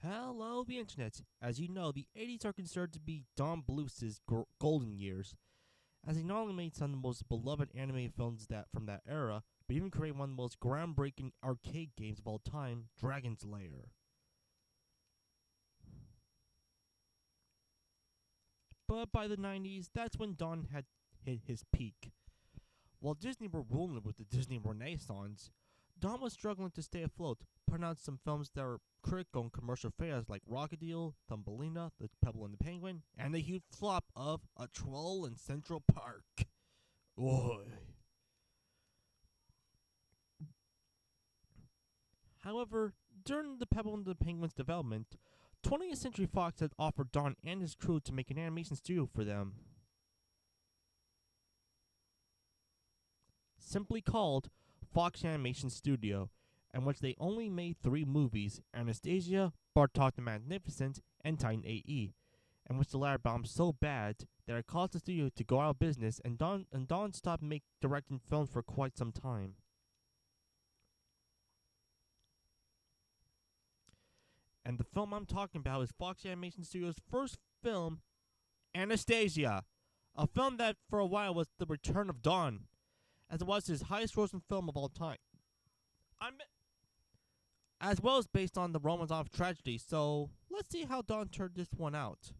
Hello, the internet. As you know, the 80s are considered to be Don Bluth's golden years, as he not only made some of the most beloved anime films from that era, but even created one of the most groundbreaking arcade games of all time, Dragon's Lair. But by the 90s, that's when Don had hit his peak. While Disney were ruling with the Disney Renaissance, Don was struggling to stay afloat, putting out some films that were critical and commercial failures like Rockadile, Thumbelina, The Pebble and the Penguin, and the huge flop of A Troll in Central Park. Oy. However, during The Pebble and the Penguin's development, 20th Century Fox had offered Don and his crew to make an animation studio for them. Simply called Fox Animation Studio, in which they only made 3 movies: Anastasia, Bartok the Magnificent, and Titan AE, in which the latter bombed so bad that it caused the studio to go out of business, and Don stopped directing films for quite some time. And the film I'm talking about is Fox Animation Studio's first film, Anastasia, a film that for a while was the return of Don, as it was his highest grossing film of all time. As well as based on the Romanov tragedy, so let's see how Don turned this one out.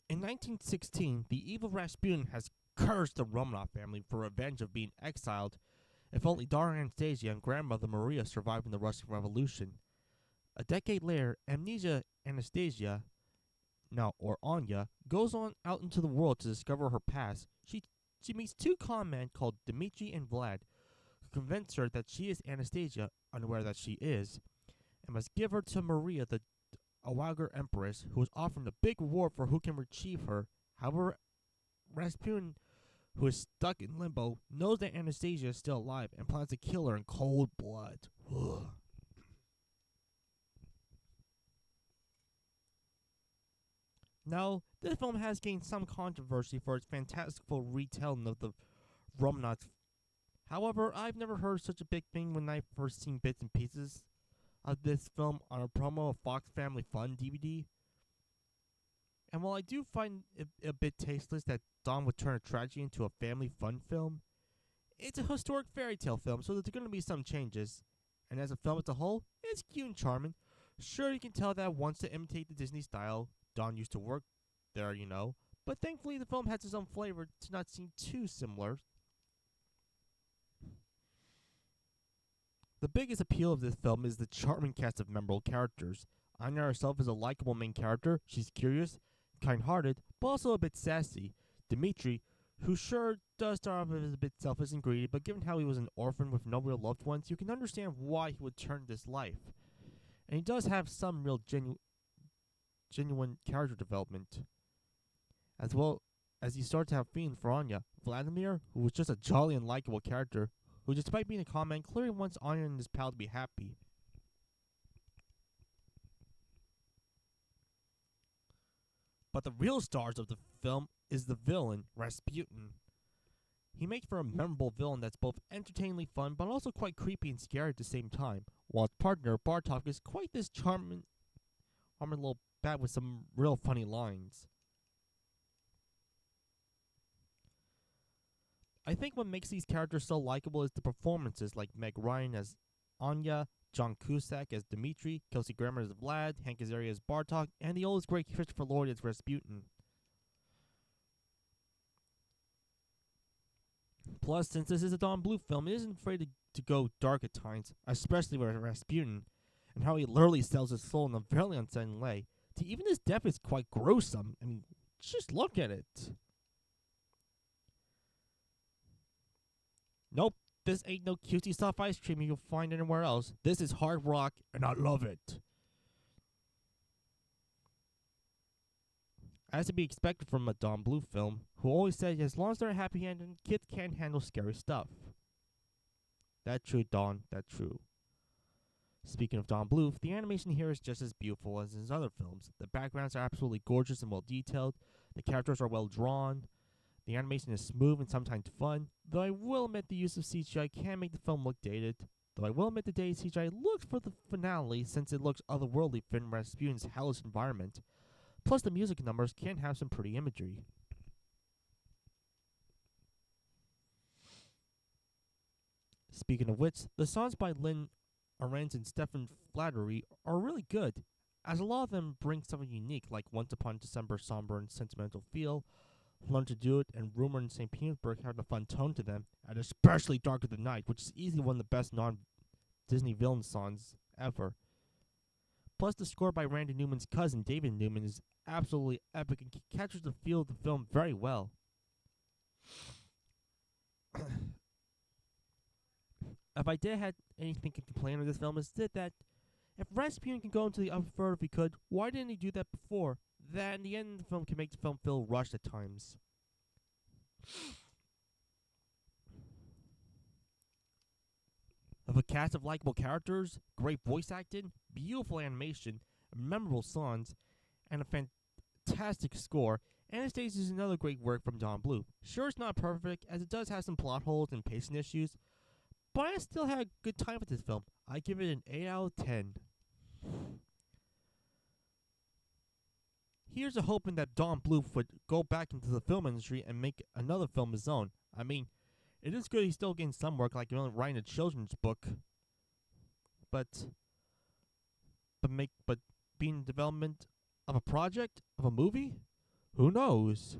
In 1916, the evil Rasputin has cursed the Romanov family for revenge of being exiled, if only daughter Anastasia and grandmother Maria survived in the Russian Revolution. A decade later, amnesia Anastasia, or Anya, goes on out into the world to discover her past. She meets 2 con men called Dmitri and Vlad, who convince her that she is Anastasia, unaware that she is, and must give her to Maria, the Awagar Empress, who is offering a big reward for who can retrieve her. However, Rasputin, who is stuck in limbo, knows that Anastasia is still alive and plans to kill her in cold blood. Now, this film has gained some controversy for its fantastical retelling of the Romanovs. However, I've never heard such a big thing when I first seen bits and pieces of this film on a promo of Fox Family Fun DVD. And while I do find it a bit tasteless that Don would turn a tragedy into a family fun film, it's a historic fairy tale film, so there's going to be some changes. And as a film as a whole, it's cute and charming. Sure, you can tell that it wants to imitate the Disney style. Don used to work there, but thankfully the film has its own flavor to not seem too similar. The biggest appeal of this film is the charming cast of memorable characters. Anya herself is a likable main character. She's curious, kind-hearted, but also a bit sassy. Dmitri, who sure does start off as a bit selfish and greedy, but given how he was an orphan with no real loved ones, you can understand why he would turn this life. And he does have some real genuine character development, as well as you start to have feelings for Anya. Vladimir, who was just a jolly and likable character, who despite being a comment, clearly wants Anya and his pal to be happy. But the real stars of the film is the villain, Rasputin. He makes for a memorable villain that's both entertainingly fun, but also quite creepy and scary at the same time, while his partner, Bartok, is quite this charming little bat with some real funny lines. I think what makes these characters so likable is the performances, like Meg Ryan as Anya, John Cusack as Dmitri, Kelsey Grammer as Vlad, Hank Azaria as Bartok, and the always great Christopher Lloyd as Rasputin. Plus, since this is a Don Bluth film, it isn't afraid to go dark at times, especially with Rasputin, and how he literally sells his soul in a fairly unsettling way. To even his death is quite gruesome. I mean, just look at it. Nope, this ain't no cutesy soft ice cream you'll find anywhere else. This is hard rock, and I love it. As to be expected from a Don Bluth film, who always said as long as they're happy ending, kids can't handle scary stuff. That's true, Don, that's true. Speaking of Don Bluth, the animation here is just as beautiful as his other films. The backgrounds are absolutely gorgeous and well detailed. The characters are well drawn. The animation is smooth and sometimes fun, though I will admit the use of CGI can make the film look dated. Though I will admit the dated CGI looks for the finale since it looks otherworldly for Rasputin's hellish environment. Plus, the music numbers can have some pretty imagery. Speaking of which, the songs by Lynn Ahrens and Stefan Flattery are really good, as a lot of them bring something unique, like Once Upon December somber and sentimental feel, Learn to Do It, and Rumor in St. Petersburg have a fun tone to them, and especially Dark of the Night, which is easily one of the best non-Disney villain songs ever. Plus, the score by Randy Newman's cousin, David Newman, is absolutely epic and captures the feel of the film very well. If I did have anything to complain of this film, is that if Rasputin can go into the upper third if he could, why didn't he do that before? That in the end of the film can make the film feel rushed at times. Of a cast of likable characters, great voice acting, beautiful animation, memorable songs, and a fantastic score, Anastasia is another great work from Don Bluth. Sure, it's not perfect, as it does have some plot holes and pacing issues, but I still had a good time with this film. I give it an 8 out of 10. Here's a hoping that Don Bluth would go back into the film industry and make another film his own. I mean, it is good he's still getting some work, like writing a children's book, but being in development of a project of a movie, who knows?